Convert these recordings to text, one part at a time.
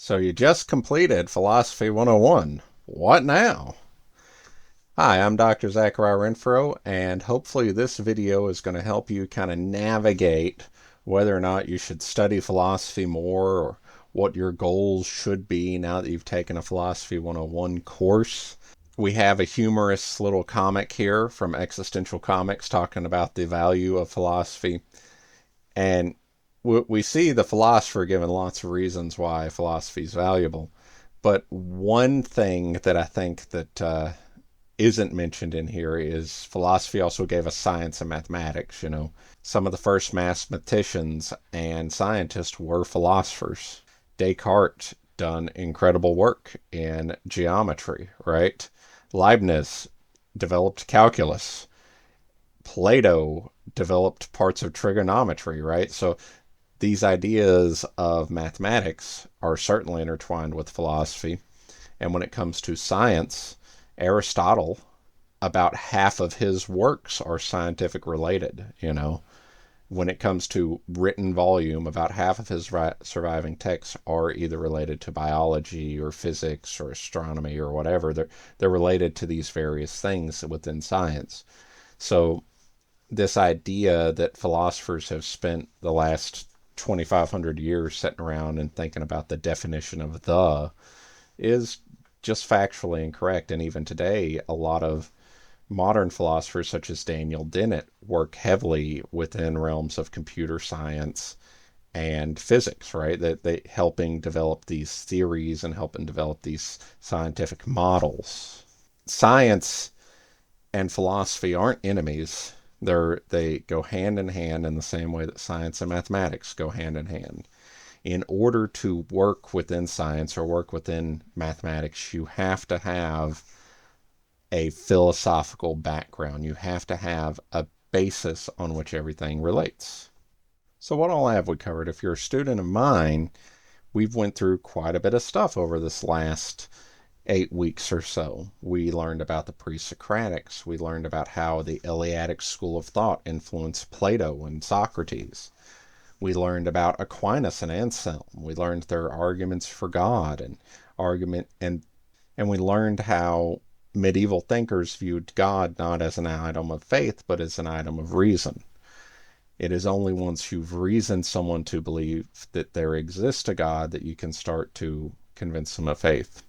So you just completed Philosophy 101. What now? Hi, I'm Dr. Zachariah Renfro, and hopefully this video is going to help you kind of navigate whether or not you should study philosophy more or what your goals should be now that you've taken a Philosophy 101 course. We have a humorous little comic here from Existential Comics talking about the value of philosophy. And we see the philosopher giving lots of reasons why philosophy is valuable. But one thing that I think that isn't mentioned in here is philosophy also gave us science and mathematics. Some of the first mathematicians and scientists were philosophers. Descartes done incredible work in geometry, right? Leibniz developed calculus. Plato developed parts of trigonometry, right? So these ideas of mathematics are certainly intertwined with philosophy. And when it comes to science, Aristotle, about half of his works are scientific related. When it comes to written volume, about half of his surviving texts are either related to biology or physics or astronomy or whatever. They're related to these various things within science. So this idea that philosophers have spent the last 2,500 years sitting around and thinking about the definition of the is just factually incorrect. And even today, a lot of modern philosophers, such as Daniel Dennett, work heavily within realms of computer science and physics, right? That they helping develop these theories and helping develop these scientific models. Science and philosophy aren't enemies. They go hand in hand in the same way that science and mathematics go hand in hand. In order to work within science or work within mathematics, you have to have a philosophical background. You have to have a basis on which everything relates. So what all have we covered? If you're a student of mine, we've went through quite a bit of stuff over this last 8 weeks or so. We learned about the pre-Socratics. We learned about how the Eleatic school of thought influenced Plato and Socrates. We learned about Aquinas and Anselm. We learned their arguments for God and argument and we learned how medieval thinkers viewed God not as an item of faith, but as an item of reason. It is only once you've reasoned someone to believe that there exists a God that you can start to convince them of faith.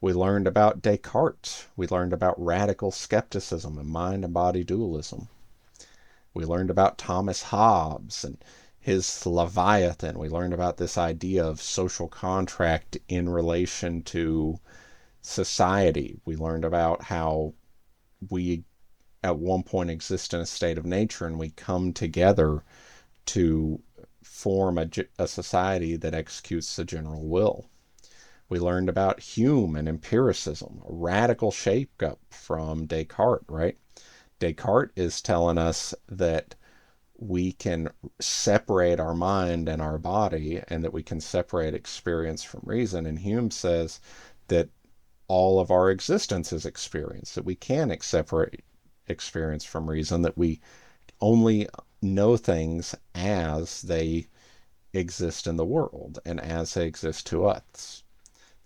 We learned about Descartes. We learned about radical skepticism and mind and body dualism. We learned about Thomas Hobbes and his Leviathan. We learned about this idea of social contract in relation to society. We learned about how we at one point exist in a state of nature and we come together to form a society that executes the general will. We learned about Hume and empiricism, a radical shakeup from Descartes, right? Descartes is telling us that we can separate our mind and our body and that we can separate experience from reason. And Hume says that all of our existence is experience, that we can separate experience from reason, that we only know things as they exist in the world and as they exist to us.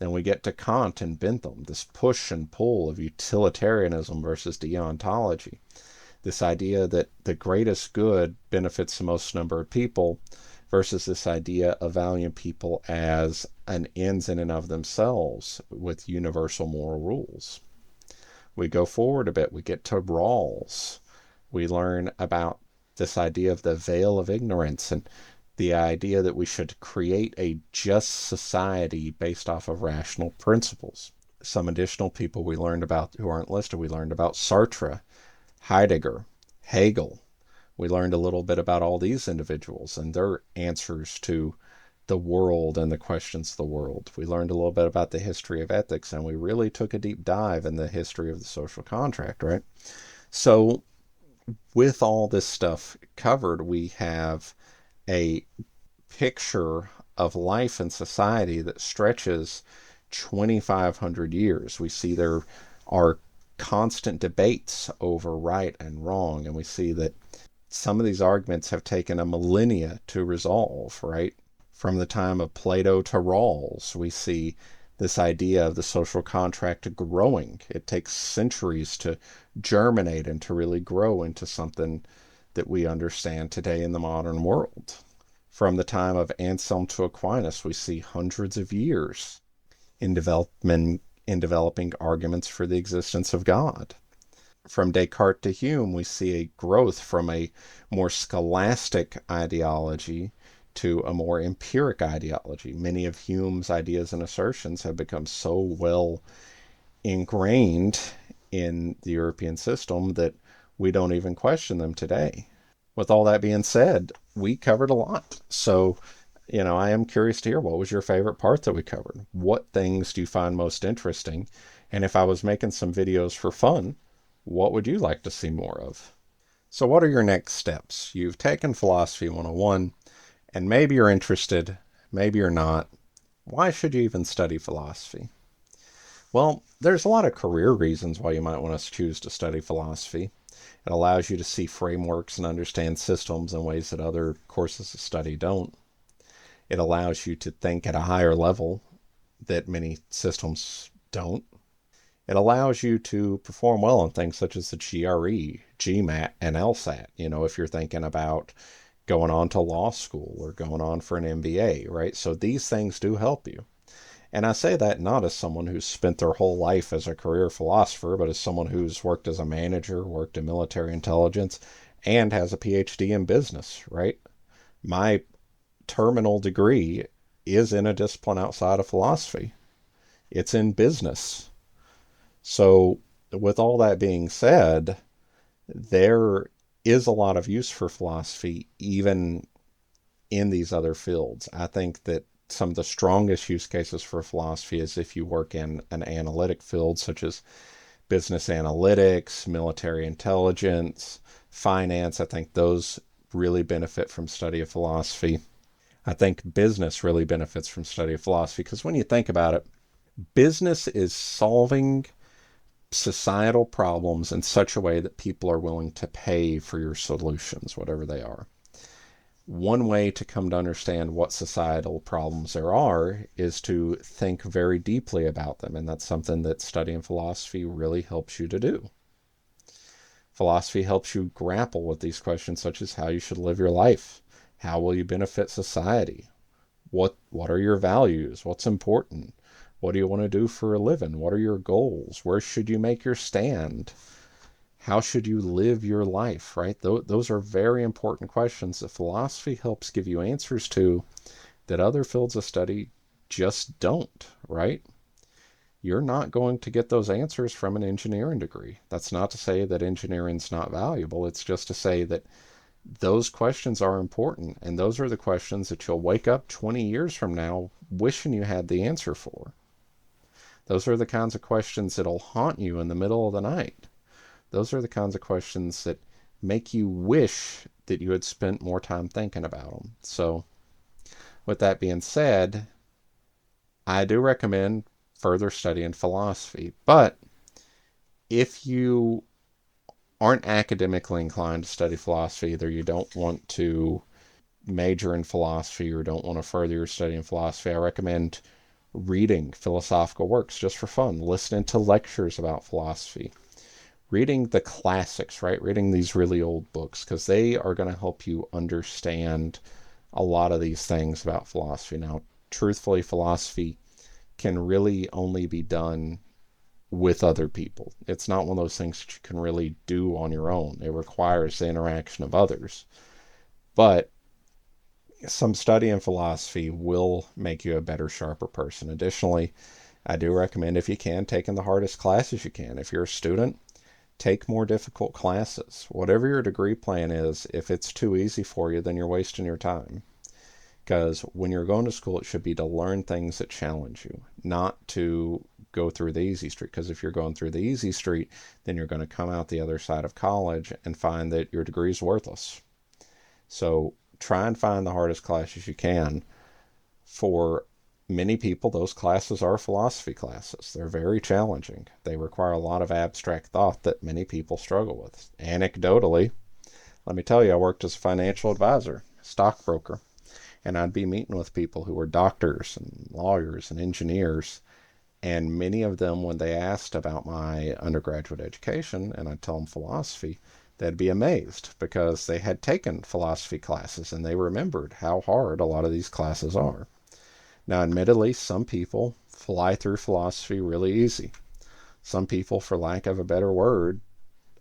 Then we get to Kant and Bentham, this push and pull of utilitarianism versus deontology. This idea that the greatest good benefits the most number of people versus this idea of valuing people as an ends in and of themselves with universal moral rules. We go forward a bit, we get to Rawls. We learn about this idea of the veil of ignorance and the idea that we should create a just society based off of rational principles. Some additional people we learned about who aren't listed, we learned about Sartre, Heidegger, Hegel. We learned a little bit about all these individuals and their answers to the world and the questions of the world. We learned a little bit about the history of ethics, and we really took a deep dive in the history of the social contract, right? So with all this stuff covered, we have a picture of life and society that stretches 2,500 years. We see there are constant debates over right and wrong, and we see that some of these arguments have taken a millennia to resolve, right? From the time of Plato to Rawls, we see this idea of the social contract growing. It takes centuries to germinate and to really grow into something that we understand today in the modern world. From the time of Anselm to Aquinas, we see hundreds of years in developing arguments for the existence of God. From Descartes to Hume, we see a growth from a more scholastic ideology to a more empiric ideology. Many of Hume's ideas and assertions have become so well ingrained in the European system that we don't even question them today. With all that being said, we covered a lot. So, I am curious to hear, what was your favorite part that we covered? What things do you find most interesting? And if I was making some videos for fun, what would you like to see more of? So what are your next steps? You've taken Philosophy 101, and maybe you're interested, maybe you're not. Why should you even study philosophy? Well, there's a lot of career reasons why you might want to choose to study philosophy. It allows you to see frameworks and understand systems in ways that other courses of study don't. It allows you to think at a higher level that many systems don't. It allows you to perform well on things such as the GRE, GMAT, and LSAT. If you're thinking about going on to law school or going on for an MBA, right? So these things do help you. And I say that not as someone who's spent their whole life as a career philosopher, but as someone who's worked as a manager, worked in military intelligence, and has a PhD in business, right? My terminal degree is in a discipline outside of philosophy. It's in business. So with all that being said, there is a lot of use for philosophy even in these other fields. I think that some of the strongest use cases for philosophy is if you work in an analytic field such as business analytics, military intelligence, finance. I think those really benefit from study of philosophy. I think business really benefits from study of philosophy because when you think about it, business is solving societal problems in such a way that people are willing to pay for your solutions, whatever they are. One way to come to understand what societal problems there are is to think very deeply about them, and that's something that studying philosophy really helps you to do. Philosophy helps you grapple with these questions such as how you should live your life, how will you benefit society, what are your values, what's important, what do you want to do for a living, what are your goals, where should you make your stand, how should you live your life, right? Those are very important questions that philosophy helps give you answers to that other fields of study just don't, right? You're not going to get those answers from an engineering degree. That's not to say that engineering's not valuable. It's just to say that those questions are important, and those are the questions that you'll wake up 20 years from now wishing you had the answer for. Those are the kinds of questions that'll haunt you in the middle of the night. Those are the kinds of questions that make you wish that you had spent more time thinking about them. So with that being said, I do recommend further studying philosophy. But if you aren't academically inclined to study philosophy, either you don't want to major in philosophy or don't want to further your study in philosophy, I recommend reading philosophical works just for fun, listening to lectures about philosophy, reading the classics, right? Reading these really old books, because they are going to help you understand a lot of these things about philosophy. Now, truthfully, philosophy can really only be done with other people. It's not one of those things that you can really do on your own. It requires the interaction of others. But some study in philosophy will make you a better, sharper person. Additionally, I do recommend, if you can, taking the hardest classes you can. If you're a student, take more difficult classes. Whatever your degree plan is, if it's too easy for you, then you're wasting your time. Because when you're going to school, it should be to learn things that challenge you, not to go through the easy street. Because if you're going through the easy street, then you're going to come out the other side of college and find that your degree is worthless. So try and find the hardest classes you can. For many people, those classes are philosophy classes. They're very challenging. They require a lot of abstract thought that many people struggle with. Anecdotally, let me tell you, I worked as a financial advisor, stockbroker. and I'd be meeting with people who were doctors and lawyers and engineers. And many of them, when they asked about my undergraduate education and I'd tell them philosophy, they'd be amazed because they had taken philosophy classes and they remembered how hard a lot of these classes are. Now, admittedly, some people fly through philosophy really easy. Some people, for lack of a better word,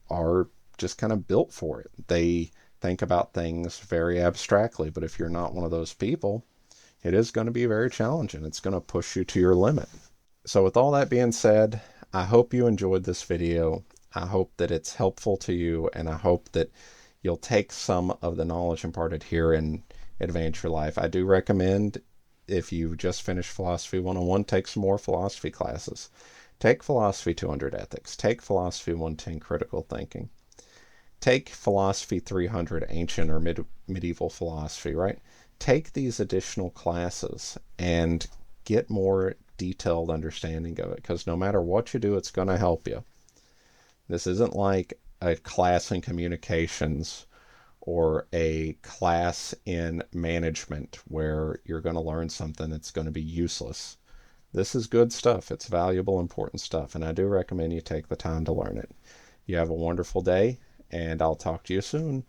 are just kind of built for it. They think about things very abstractly, but if you're not one of those people, it is going to be very challenging. It's going to push you to your limit. So with all that being said, I hope you enjoyed this video. I hope that it's helpful to you, and I hope that you'll take some of the knowledge imparted here and advance your life. I do recommend, if you just finished Philosophy 101, take some more philosophy classes. Take Philosophy 200 Ethics. Take Philosophy 110 Critical Thinking. Take Philosophy 300 Ancient or Medieval Philosophy, right? Take these additional classes and get more detailed understanding of it, because no matter what you do, it's going to help you. This isn't like a class in communications or a class in management where you're going to learn something that's going to be useless. This is good stuff. It's valuable, important stuff, and I do recommend you take the time to learn it. You have a wonderful day, and I'll talk to you soon.